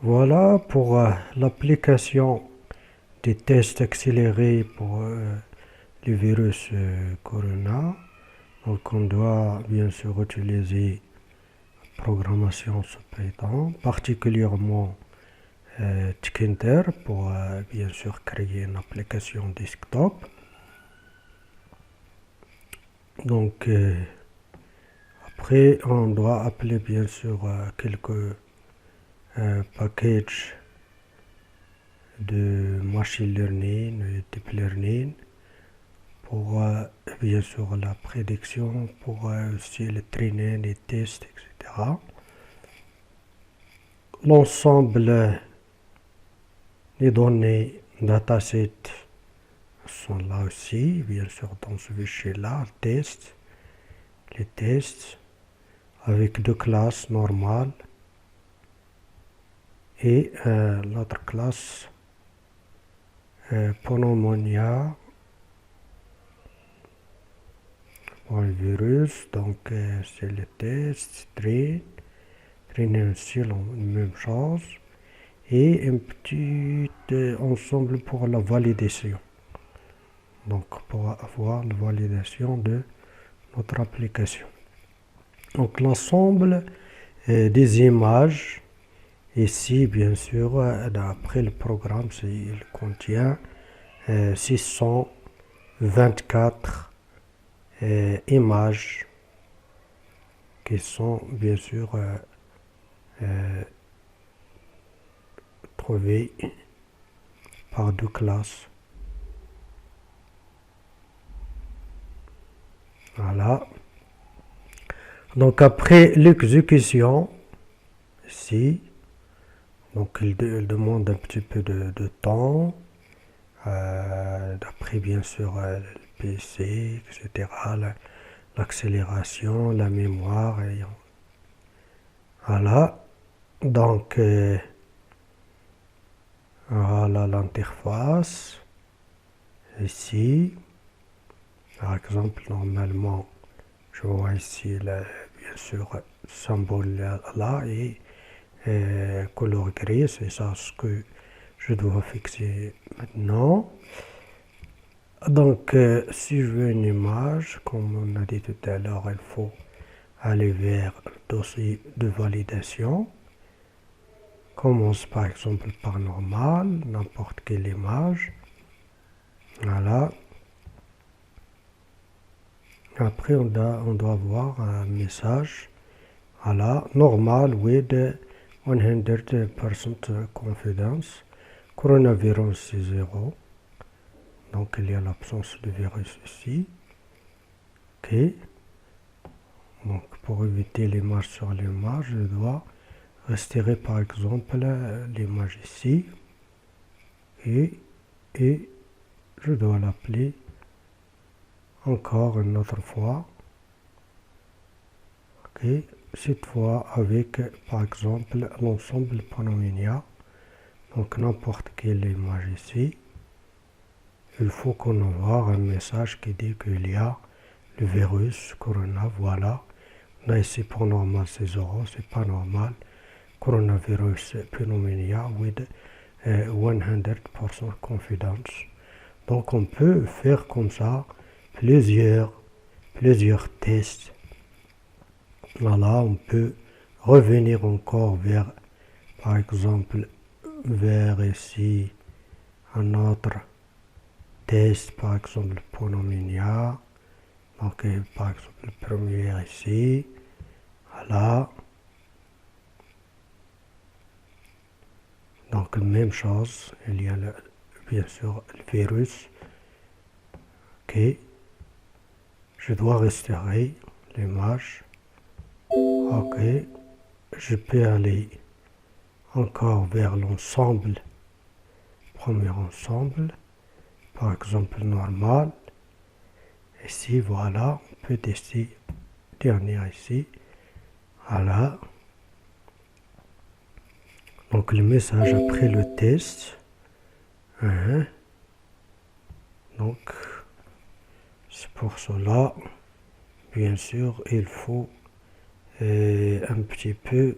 Voilà pour l'application des tests accélérés pour le virus Corona. Donc on doit bien sûr utiliser programmation sous Python, particulièrement Tkinter pour bien sûr créer une application desktop. Donc après on doit appeler bien sûr quelques packages de machine learning et deep learning pour bien sûr la prédiction, pour aussi le training, les tests, etc. L'ensemble des données dataset sont là aussi, bien sûr dans ce fichier-là, les tests avec deux classes normales et l'autre classe pneumonia pour le virus, donc c'est le test, train aussi la même chose, et un petit ensemble pour la validation. Donc pour avoir la validation de notre application. Donc l'ensemble des images, ici bien sûr, d'après le programme, il contient 624 images qui sont bien sûr trouvées par deux classes. Voilà. Donc après l'exécution, ici, donc il demande un petit peu de temps, d'après bien sûr le PC, etc., l'accélération, la mémoire, et voilà. Donc voilà l'interface, ici, par exemple, normalement, je vois ici, bien sûr, symbole là et couleur gris, c'est ça ce que je dois fixer maintenant. Donc, si je veux une image, comme on a dit tout à l'heure, il faut aller vers le dossier de validation. Commence par exemple par normal, n'importe quelle image. Voilà. Après, on doit voir un message. Voilà, normal with 100% confidence. Coronavirus, c'est 0. Donc, il y a l'absence de virus ici. OK. Donc, pour éviter l'image sur l'image, je dois restaurer par exemple l'image ici. Et je dois l'appeler encore une autre fois. OK. Cette fois avec par exemple l'ensemble Panonia. Donc n'importe quelle image ici. Il faut qu'on envoie un message qui dit qu'il y a le virus Corona. Voilà. Là ici pour normal c'est 0, c'est pas normal. Coronavirus pneumonia with 100% confidence. Donc on peut faire comme ça plusieurs tests. Voilà, on peut revenir encore vers, par exemple, vers ici un autre test, par exemple pneumonia. Donc par exemple le premier ici. Voilà. Donc même chose, il y a bien sûr le virus. OK. Je dois restaurer l'image. OK. Je peux aller encore vers l'ensemble, premier ensemble, par exemple normal. Ici, voilà, on peut tester dernier ici. Voilà. Donc le message après le test. Donc c'est pour cela, bien sûr, il faut un petit peu